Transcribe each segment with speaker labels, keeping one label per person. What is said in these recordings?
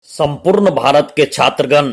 Speaker 1: संपूर्ण भारत के छात्रगण,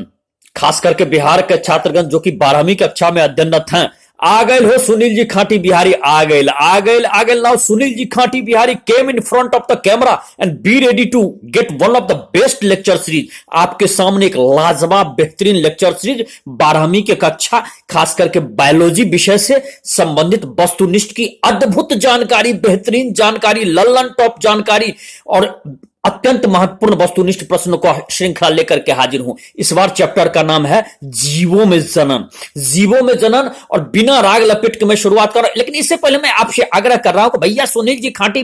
Speaker 1: खास करके बिहार के छात्रगण जो कि 12वीं कक्षा में अध्ययनरत हैं, आ गए हो सुनील जी खाटी बिहारी, आ गए नाउ सुनील जी खाटी Bihari came in front of the camera and be ready to get one of the best lecture series. आपके सामने एक लाजवाब बेहतरीन लेक्चर सीरीज 12वीं के कक्षा खास करके बायोलॉजी विषय से संबंधित वस्तुनिष्ठ की अद्भुत जानकारी, बेहतरीन जानकारी, लल्लन टॉप जानकारी और अत्यंत महत्वपूर्ण वस्तुनिष्ठ प्रश्नों को श्रृंखला लेकर के हाजिर हूं। इस बार चैप्टर का नाम है जीवों में जनन। जीवों में जनन और बिना राग लपेट के मैं शुरुआत कर रहा हूं, लेकिन इससे पहले मैं आपसे आग्रह कर रहा हूं कि भैया सुनील जी खाटी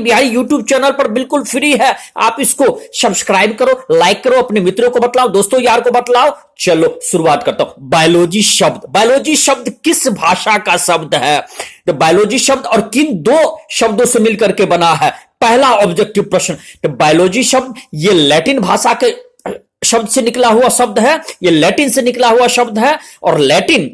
Speaker 1: बिहारी यूट्यूब चैनल पर बिल्कुल फ्री है। आप इसको सब्सक्राइब करो, लाइक करो, अपने मित्रों को बतलाओ, दोस्तों यार को बतलाओ। चलो शुरुआत करता हूं। बायोलॉजी शब्द किस भाषा का शब्द है? तो बायोलॉजी शब्द और किन दो शब्दों से मिलकर के बना है? पहला ऑब्जेक्टिव प्रश्न, तो बायोलॉजी शब्द ये लैटिन भाषा के शब्द से निकला हुआ शब्द है, ये लैटिन से निकला हुआ शब्द है और लैटिन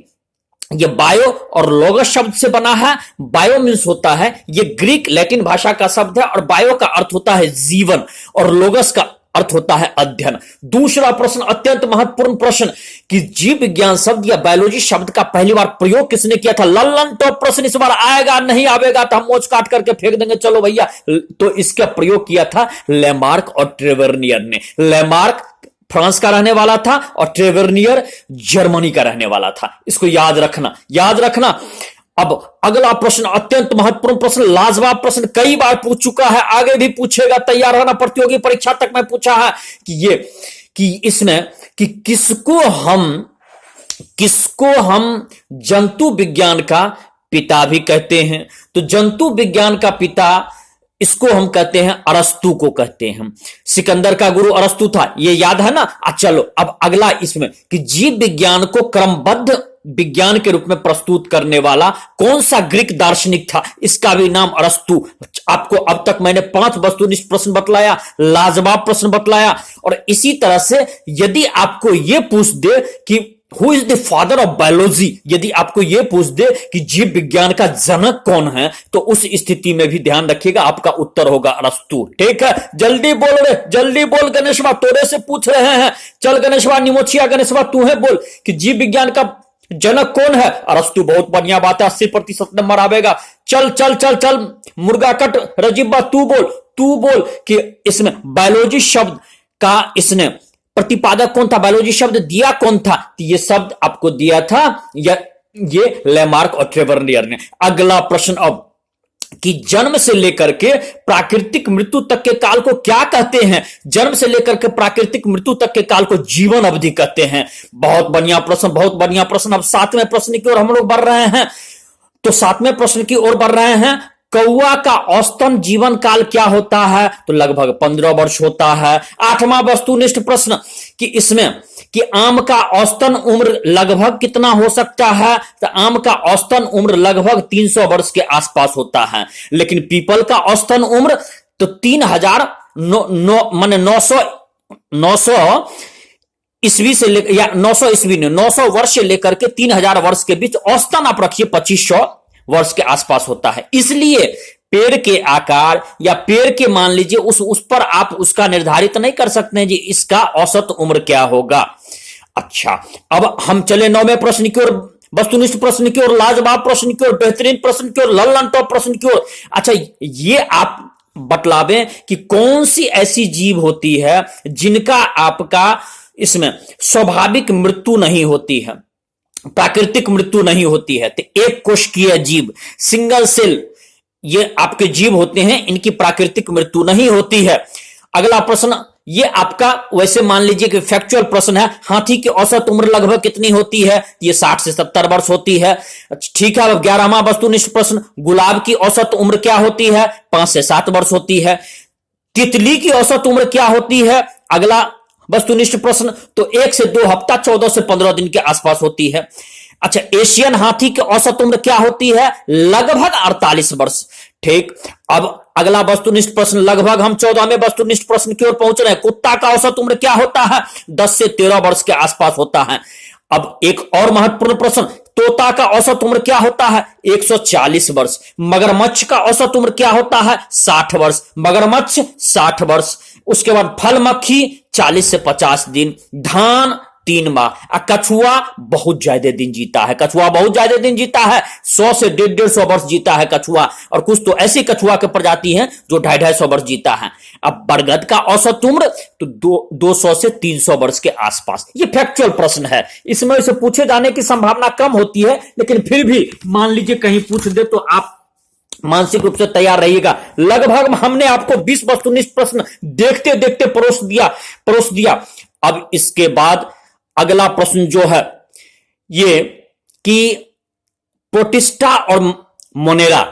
Speaker 1: ये बायो और लोगस शब्द से बना है। बायो मीन्स होता है, ये ग्रीक लैटिन भाषा का शब्द है और बायो का अर्थ होता है जीवन और लोगस का अर्थ होता है अध्ययन। दूसरा प्रश्न, अत्यंत महत्वपूर्ण प्रश्न कि जीव विज्ञान शब्द या बायोलॉजी शब्द का पहली बार प्रयोग किसने किया था? लल्लन टॉप प्रश्न इस बार आएगा, नहीं आएगा तो हम मोच काट करके फेंक देंगे। चलो भैया, तो इसका प्रयोग किया था लेमार्क और ट्रेवेर्नियर ने। लेमार्क फ्रांस का रहने वाला था और ट्रेवेर्नियर जर्मनी का रहने वाला था। इसको याद रखना। अब अगला प्रश्न, अत्यंत महत्वपूर्ण प्रश्न, लाजवाब प्रश्न, कई बार पूछ चुका है, आगे भी पूछेगा, तैयार रहना। प्रतियोगी परीक्षा तक में पूछा है कि इसमें कि किसको हम जंतु विज्ञान का पिता भी कहते हैं? तो जंतु विज्ञान का पिता इसको हम कहते हैं, अरस्तु को कहते हैं। सिकंदर का गुरु अरस्तु था, ये याद है ना। चलो अब अगला इसमें कि जीव विज्ञान को क्रमबद्ध विज्ञान के रूप में प्रस्तुत करने वाला कौन सा ग्रीक दार्शनिक था? इसका भी नाम अरस्तु। आपको अब तक मैंने 5 वस्तुनिष्ठ प्रश्न बतलाया, लाजवाब प्रश्न बतलाया। और इसी तरह से यदि आपको यह पूछ दे कि who is the father of biology, यदि आपको यह पूछ दे कि जीव विज्ञान का जनक कौन है, तो उस स्थिति में भी ध्यान रखिएगा, आपका उत्तर होगा अरस्तु। ठीक है, जल्दी बोल गणेशवा, तोरे से पूछ रहे हैं। चल गणेशवा, निमोचिया गणेशवा, तू है बोल कि जीव विज्ञान का जनक कौन है? अरस्तु। बहुत बढ़िया बात है, 80% नंबर आवेगा। चल मुर्गा कट रजीबा, तू बोल कि इसमें बायोलॉजी शब्द का इसने प्रतिपादक कौन था? बायोलॉजी शब्द दिया कौन था? तो ये शब्द आपको दिया था ये लेमार्क और ट्रेवेर्नियर ने। अगला प्रश्न अब कि जन्म से लेकर के प्राकृतिक मृत्यु तक के काल को क्या कहते हैं? जन्म से लेकर के प्राकृतिक मृत्यु तक के काल को जीवन अवधि कहते हैं। बहुत बढ़िया प्रश्न। अब 7वें प्रश्न की ओर हम लोग बढ़ रहे हैं। तो 7वें प्रश्न की ओर बढ़ रहे हैं। कौआ का औसतन जीवन काल क्या होता है? तो लगभग 15 वर्ष होता है। 8वां वस्तुनिष्ठ प्रश्न कि इसमें कि आम का औसतन उम्र लगभग कितना हो सकता है? तो आम का औसतन उम्र लगभग 300 वर्ष के आसपास होता है। लेकिन पीपल का औसतन उम्र तो 900 ईस्वी से लेकर या 900 ईस्वी ने 900 वर्ष से लेकर के 3000 वर्ष के बीच औसतन आप रखिए 2500 वर्ष के आसपास होता है। इसलिए पेड़ के आकार या पेड़ के मान लीजिए उस पर आप उसका निर्धारित नहीं कर सकते हैं जी इसका औसत उम्र क्या होगा। अच्छा, अब हम चले 9वें प्रश्न की ओर, वस्तुनिष्ठ प्रश्न की ओर, लाजवाब प्रश्न की ओर, बेहतरीन प्रश्न की ओर, लल्लन टॉप प्रश्न की ओर। अच्छा, ये आप बतलावें कि कौन सी ऐसी जीव होती है जिनका आपका इसमें स्वाभाविक मृत्यु नहीं होती है, प्राकृतिक मृत्यु नहीं होती है? तो एक कोशिकीय जीव, सिंगल सेल, ये आपके जीव होते हैं, इनकी प्राकृतिक मृत्यु नहीं होती है। अगला प्रश्न, ये आपका वैसे मान लीजिए कि फैक्चुअल प्रश्न है। हाथी की औसत उम्र लगभग कितनी होती है? ये 60 से 70 वर्ष होती है। ठीक है, अब 11वां वस्तुनिष्ठ प्रश्न, गुलाब की औसत उम्र क्या होती है? 5 से 7 वर्ष होती है। तितली की औसत उम्र क्या होती है? अगला वस्तुनिष्ठ प्रश्न, तो 1 से 2 हफ्ता, 14 से 15 दिन के आसपास होती है। अच्छा, एशियन हाथी की औसत उम्र क्या होती है? लगभग 48 वर्ष। ठीक, अब अगला वस्तुनिष्ठ प्रश्न, लगभग हम 14वें वस्तुनिष्ठ प्रश्न की ओर पहुंच रहे हैं। कुत्ता का औसत उम्र क्या होता है? 10 से 13 वर्ष के आसपास होता है। अब एक और महत्वपूर्ण प्रश्न, तोता का औसत उम्र क्या होता है? 140 वर्ष। मगरमच्छ का औसत उम्र क्या होता है? 60 वर्ष। मगरमच्छ 60 वर्ष। उसके बाद फल मक्खी 40 से 50 दिन, धान 3 माह। कछुआ बहुत ज्यादा दिन जीता है, कछुआ बहुत ज्यादा दिन जीता है, 100 से 150 वर्ष जीता है कछुआ। और कुछ तो ऐसी कछुआ की प्रजाति है जो 250 वर्ष जीता है। अब बरगद का औसत उम्र तो 200 से 300 वर्ष के आसपास। ये फैक्चुअल प्रश्न है, इसमें इसे पूछे जाने की संभावना कम होती है, लेकिन फिर भी मान लीजिए कहीं पूछ दे तो आप मानसिक रूप से तैयार रहिएगा। लगभग हमने आपको 20 वस्तुनिष्ठ प्रश्न देखते देखते परोस दिया। अब इसके बाद अगला प्रश्न जो है ये कि प्रोटिस्टा और मोनेरा,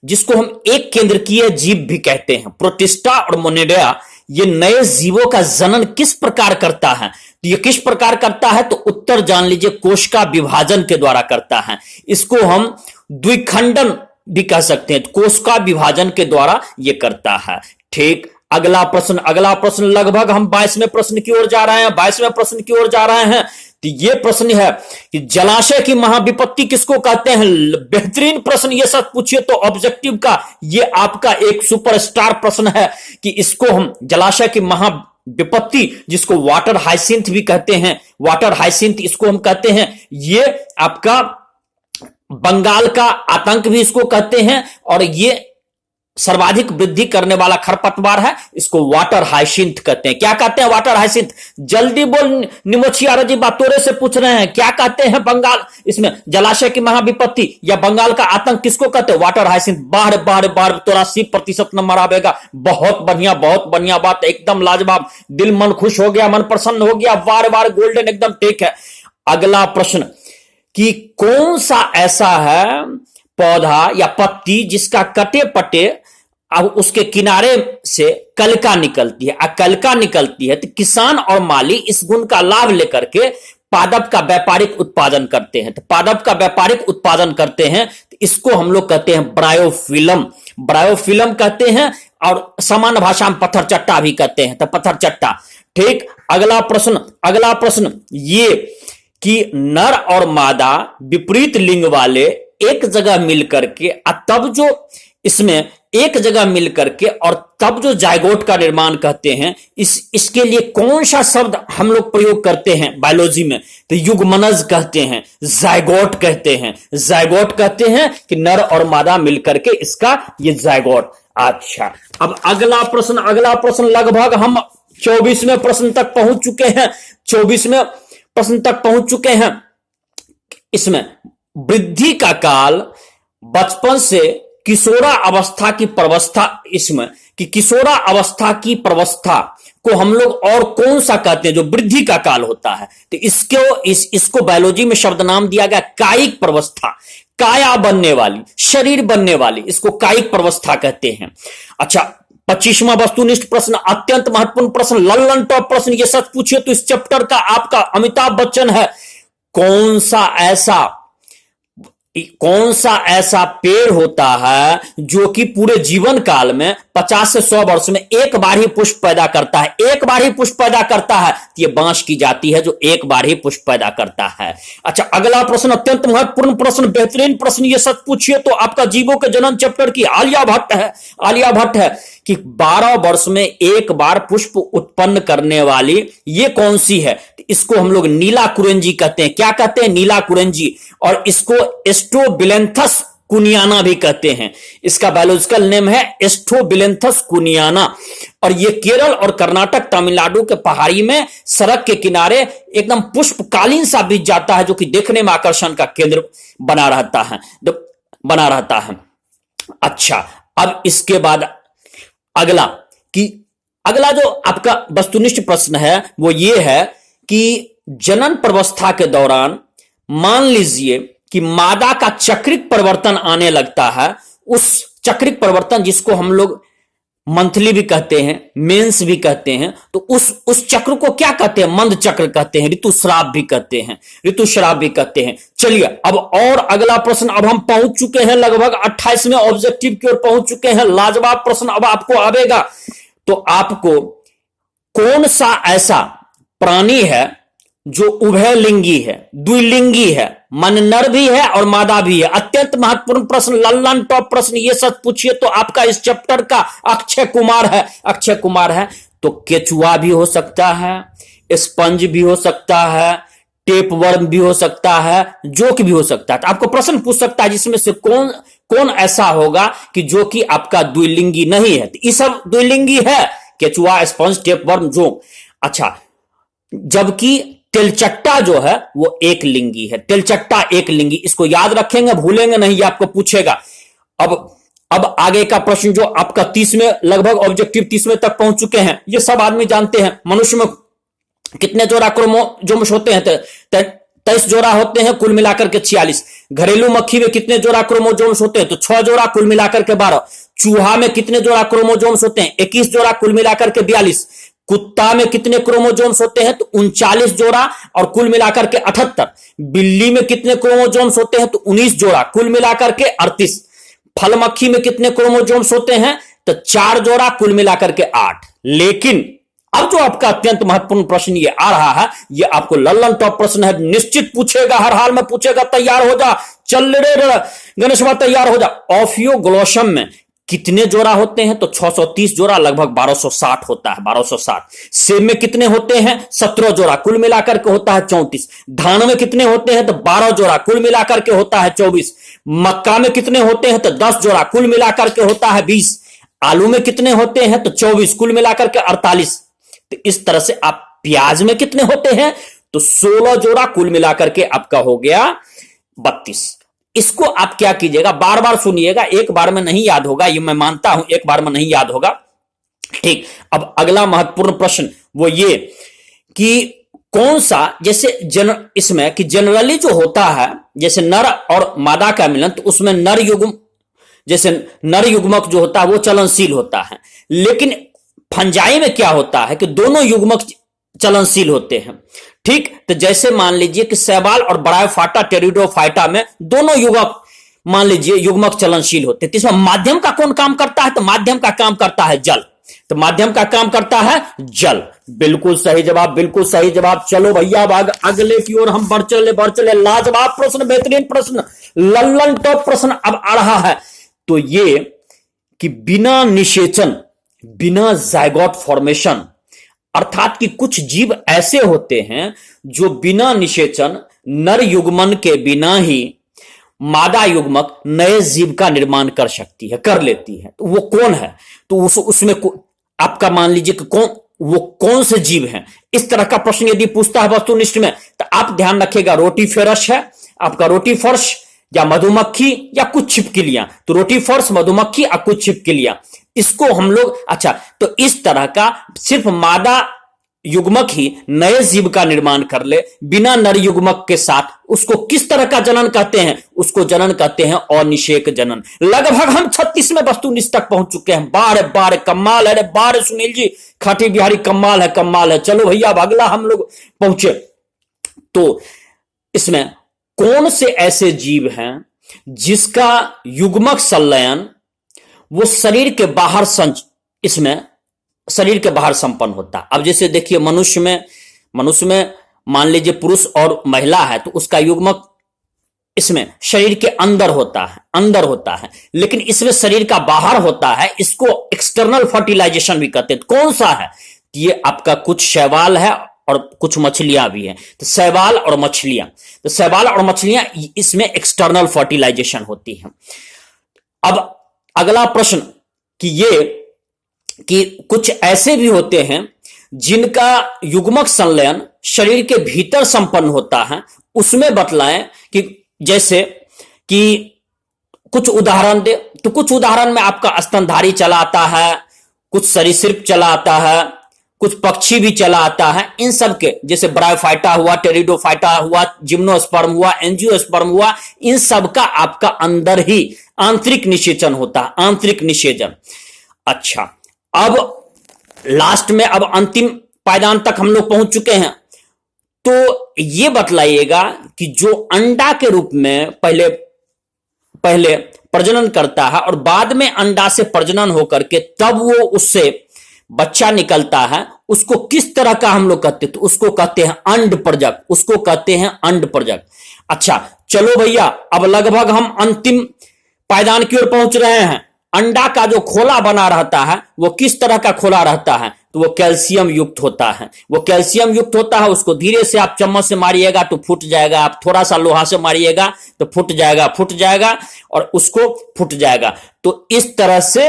Speaker 1: जिसको हम एक केंद्रकीय जीव भी कहते हैं, प्रोटिस्टा और मोनेरा, ये नए जीवों का जनन किस प्रकार करता है? तो ये किस प्रकार करता है? तो उत्तर जान लीजिए, कोशिका विभाजन के द्वारा करता है। इसको हम द्विखंडन भी कह सकते हैं, कोशिका विभाजन के द्वारा ये करता है। ठीक, अगला प्रश्न लगभग हम 22वें प्रश्न की ओर जा रहे हैं, 22वें प्रश्न की ओर जा रहे हैं। तो ये प्रश्न है कि जलाशय की महाविपत्ति किसको कहते हैं? बेहतरीन प्रश्न, ये सब पूछिए तो ऑब्जेक्टिव का ये आपका एक सुपरस्टार प्रश्न है कि इसको हम जलाशय की महाविपत्ति, जिसको वाटर हाइसिंथ भी कहते हैं, वाटर हाइसिंथ इसको हम कहते हैं। ये आपका बंगाल का आतंक भी इसको कहते हैं, और ये सर्वाधिक वृद्धि करने वाला खरपतवार है, इसको वाटर हाइसिंथ कहते हैं। क्या कहते हैं वाटर हाइसिंथ? जल्दी बोल निमोचिया रजी, बातोरे से पूछ रहे हैं, क्या कहते हैं बंगाल, इसमें जलाशय की महाविपत्ति या बंगाल का आतंक किसको कहते हैं? Water hyacinth. बार 83% नंबर आवेगा। बहुत बढ़िया बात, एकदम लाजवाब, दिल मन खुश हो गया, मन प्रसन्न हो गया, बार गोल्डन, एकदम ठीक है। अगला प्रश्न कि कौन सा ऐसा है पौधा या पत्ती जिसका कटे पटे अब उसके किनारे से कलिका निकलती है, कलिका निकलती है तो किसान और माली इस गुण का लाभ लेकर के पादप का व्यापारिक उत्पादन करते हैं। तो पादप का व्यापारिक उत्पादन करते हैं तो इसको हम लोग कहते हैं ब्रायोफिलम कहते हैं, और सामान्य भाषा में पत्थर चट्टा भी कहते हैं, तो पत्थर चट्टा। ठीक, अगला प्रश्न ये कि नर और मादा विपरीत लिंग वाले एक जगह मिलकर के तब जो इसमें एक जगह मिलकर के और तब जो जायगोट का निर्माण कहते हैं, इसके लिए कौन सा शब्द हम लोग प्रयोग करते हैं बायोलॉजी में? तो युग्मनज कहते हैं, जायगोट कहते हैं कि नर और मादा मिलकर के इसका ये जायगोट। अच्छा, अब अगला प्रश्न लगभग हम 24वें प्रश्न तक पहुंच चुके हैं। इसमें वृद्धि का काल बचपन से किशोरा अवस्था की प्रवस्था, इसमें कि किशोरा अवस्था की प्रवस्था को हम लोग और कौन सा कहते हैं जो वृद्धि का काल होता है? तो इसको बायोलॉजी में शब्द नाम दिया गया कायिक प्रवस्था, काया बनने वाली, शरीर बनने वाली, इसको कायिक प्रवस्था कहते हैं। अच्छा, 25वां वस्तुनिष्ठ प्रश्न, अत्यंत महत्वपूर्ण प्रश्न, लल्लन टॉप प्रश्न, ये सच पूछिए तो इस चैप्टर का आपका अमिताभ बच्चन है। कौन सा ऐसा पेड़ होता है जो कि पूरे जीवन काल में 50 से 100 वर्ष में एक बार ही पुष्प पैदा करता है? ये बांस की जाति है जो एक बार ही पुष्प पैदा करता है। अच्छा, अगला प्रश्न अत्यंत महत्वपूर्ण प्रश्न, बेहतरीन प्रश्न, ये सच पूछिए तो आपका जीवों के जनन चैप्टर की आलिया भट्ट है कि 12 वर्ष में एक बार पुष्प उत्पन्न करने वाली ये कौन सी है? इसको हम लोग नीला कुरेंजी कहते हैं। क्या कहते हैं? नीला कुरेंजी। और इसको एस्ट्रोबिलेंथस कुनियाना भी कहते हैं। इसका बायोलॉजिकल नेम है एस्ट्रोबिलेंथस कुनियाना। और ये केरल और कर्नाटक, तमिलनाडु के पहाड़ी में सड़क के किनारे एकदम पुष्पकालीन सा बिछ जाता है, जो कि देखने में आकर्षण का केंद्र बना रहता है। अच्छा, अब इसके बाद अगला जो आपका वस्तुनिष्ठ प्रश्न है वो ये है कि जनन प्रवस्था के दौरान मान लीजिए कि मादा का चक्रिक परिवर्तन आने लगता है। उस चक्रिक परिवर्तन जिसको हम लोग मंथली भी कहते हैं, मेंस भी कहते हैं, तो उस चक्र को क्या कहते हैं? मंद चक्र कहते हैं, ऋतुस्राव भी कहते हैं। चलिए, अब और अगला प्रश्न, अब हम पहुंच चुके हैं लगभग 28वें ऑब्जेक्टिव की ओर पहुंच चुके हैं। लाजवाब प्रश्न अब आपको आवेगा। तो आपको कौन सा ऐसा प्राणी है जो उभयलिंगी है, द्विलिंगी है, मन नर भी है और मादा भी है? अत्यंत महत्वपूर्ण प्रश्न, लल्लन टॉप प्रश्न, ये सच पूछिए तो आपका इस चैप्टर का अक्षय कुमार है। तो केचुआ भी हो सकता है, स्पंज भी हो सकता है, टेप वर्म भी हो सकता है, जोक भी हो सकता है। तो आपको प्रश्न पूछ सकता है जिसमें से कौन कौन ऐसा होगा कि जो कि आपका द्विलिंगी नहीं है। तो ये सब द्विलिंगी है, केचुआ, स्पंज, टेप वर्म, जोक। अच्छा, जबकि तिलचट्टा जो है वो एक लिंगी है। तिलचट्टा एक लिंगी, इसको याद रखेंगे, भूलेंगे नहीं, ये आपको पूछेगा। अब आगे का प्रश्न जो आपका 30 में लगभग ऑब्जेक्टिव 30 में तक पहुंच चुके हैं, ये सब आदमी जानते हैं। मनुष्य में कितने जोड़ा क्रोमोसोम्स होते हैं? 23 जोड़ा होते हैं, कुल मिलाकर के 46। घरेलू मक्खी में कितने जोड़ा क्रोमोसोम्स होते हैं? तो 6 जोड़ा, कुल मिलाकर के 12। चूहा में कितने जोड़ा क्रोमोसोम्स होते हैं? 21 जोड़ा, कुल मिलाकर के 42। कुत्ता में कितने क्रोमोसोम्स होते हैं? तो 39 जोड़ा और कुल मिलाकर के 78। बिल्ली में कितने क्रोमोसोम्स होते हैं? तो 19 जोड़ा, कुल मिलाकर के 38। फल मक्खी में कितने क्रोमोसोम्स होते हैं? तो 4 जोड़ा, कुल मिलाकर के 8। लेकिन अब जो आपका अत्यंत महत्वपूर्ण प्रश्न ये आ रहा है, ये आपको लल्लन टॉप प्रश्न है, निश्चित पूछेगा, हर हाल में पूछेगा। तैयार हो जा, चल रे गणेश भाई, तैयार हो जा। ऑफियोग्लोसम में कितने जोड़ा होते हैं? तो 630 जोड़ा, लगभग 1260 होता है, 1260। सेब में कितने होते हैं? 17 जोड़ा, कुल मिलाकर के होता है 34। धान में कितने होते हैं? तो 12 जोड़ा, कुल मिलाकर के होता है 24। मक्का में कितने होते हैं? तो 10 जोड़ा, कुल मिलाकर के होता है 20। आलू में कितने होते हैं? तो 24, कुल मिलाकर के 48। तो इस तरह से आप प्याज में कितने होते हैं? तो 16 जोड़ा, कुल मिलाकर के आपका हो गया 32। इसको आप क्या कीजिएगा, बार बार सुनिएगा, एक बार में नहीं याद होगा, ये मैं मानता हूं, एक बार में नहीं याद होगा। ठीक, अब अगला महत्वपूर्ण प्रश्न वो ये कि कौन सा, जैसे इसमें कि जनरली जो होता है, जैसे नर और मादा का मिलन, तो उसमें नर युग्म, जैसे नर युग्मक जो होता है वो चलनशील होता है। लेकिन फंजाई में क्या होता है कि दोनों युग्मक चलनशील होते हैं। ठीक, तो जैसे मान लीजिए कि शैवाल और ब्रायोफाइटा, टेरिडोफाइटा में दोनों युग्मक, मान लीजिए युग्मक चलनशील होते हैं। तो इसमें माध्यम का कौन काम करता है? तो माध्यम का काम करता है जल। तो माध्यम का काम करता है जल। बिल्कुल सही जवाब, बिल्कुल सही जवाब। चलो भैया, अगले की ओर हम बढ़ चले। लाजवाब प्रश्न, बेहतरीन प्रश्न, लल्लन टॉप प्रश्न अब आ रहा है। तो ये कि बिना निषेचन, बिना जायगोट फॉर्मेशन, अर्थात कि कुछ जीव ऐसे होते हैं जो बिना निषेचन, नर युग्मन के बिना ही मादा युग्मक नए जीव का निर्माण कर सकती है, कर लेती है। तो वो कौन है? तो उसमें आपका मान लीजिए कि वो कौन से जीव हैं? इस तरह का प्रश्न यदि पूछता है वस्तुनिष्ठ में, तो आप ध्यान रखिएगा, रोटीफेरस है आपका, रोटीफर्स या मधुमक्खी या कुछ छिपकलियां। तो रोटीफर्स, मधुमक्खी या कुछ छिपकलियां, इसको हम लोग, अच्छा, तो इस तरह का सिर्फ मादा युग्मक ही नए जीव का निर्माण कर ले बिना नर युग्मक के साथ, उसको किस तरह का जनन कहते हैं? उसको जनन कहते हैं अनिषेक जनन। लगभग हम 36 में वस्तुनिष्ठ तक पहुंच चुके हैं। बार बार कमाल है, बार सुनील जी, खाटी बिहारी, कमाल है, कमाल है। चलो भैया, अगला हम लोग पहुंचे। तो इसमें कौन से ऐसे जीव हैं जिसका युग्मक संलयन वो शरीर के बाहर इसमें शरीर के बाहर संपन्न होता है? अब जैसे देखिए, मनुष्य में मान लीजिए पुरुष और महिला है, तो उसका युग्मक इसमें शरीर के अंदर होता है, लेकिन इसमें शरीर का बाहर होता है। इसको एक्सटर्नल फर्टिलाइजेशन भी कहते हैं। कौन सा है? ये आपका कुछ शैवाल है और कुछ मछलियां भी हैं। तो शैवाल और मछलियां इसमें एक्सटर्नल फर्टिलाइजेशन होती है। अब अगला प्रश्न कि कुछ ऐसे भी होते हैं जिनका युग्मक संलयन शरीर के भीतर संपन्न होता है। उसमें बतलाएं कि जैसे कि कुछ उदाहरण दे। तो कुछ उदाहरण में आपका स्तनधारी चला आता है, कुछ सरीसृप चला आता है, कुछ पक्षी भी चला आता है। इन सब के जैसे ब्रायोफाइटा हुआ, टेरिडोफाइटा हुआ, जिम्नोस्पर्म हुआ, एंजियोस्पर्म हुआ, इन सब का आपका अंदर ही आंतरिक निषेचन होता है, आंतरिक निषेचन। अच्छा, अब लास्ट में, अब अंतिम पायदान तक हम लोग पहुंच चुके हैं। तो ये बतलाइएगा कि जो अंडा के रूप में पहले प्रजनन करता है और बाद में अंडा से प्रजनन होकर के तब वो उससे बच्चा निकलता है, उसको किस तरह का हम लोग कहते हैं? तो उसको कहते हैं अंड प्रजक। अच्छा, चलो भैया, अब लगभग हम अंतिम पायदान की ओर पहुंच रहे हैं। अंडा का जो खोला बना रहता है वो किस तरह का खोला रहता है? तो वो कैल्शियम युक्त होता है। वो कैल्शियम युक्त होता है, उसको धीरे से आप चम्मच से मारिएगा तो फूट जाएगा, आप थोड़ा सा लोहा से मारिएगा तो फूट जाएगा और उसको फूट जाएगा। तो इस तरह से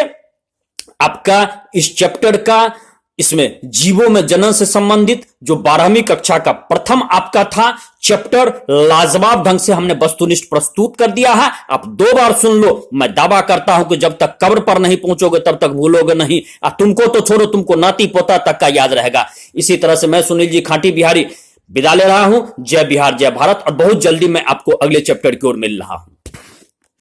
Speaker 1: आपका इस चैप्टर का, इसमें जीवों में जनन से संबंधित जो 12वीं कक्षा का प्रथम आपका था चैप्टर, लाजवाब ढंग से हमने वस्तुनिष्ठ प्रस्तुत कर दिया है। आप 2 बार सुन लो, मैं दावा करता हूं कि जब तक कब्र पर नहीं पहुंचोगे तब तक भूलोगे नहीं। तुमको तो छोड़ो, तुमको नाती पोता तक का याद रहेगा। इसी तरह से मैं सुनील जी खांटी बिहारी विदा ले रहा हूं। जय बिहार, जय भारत। और बहुत जल्दी मैं आपको अगले चैप्टर की ओर मिल रहा हूं।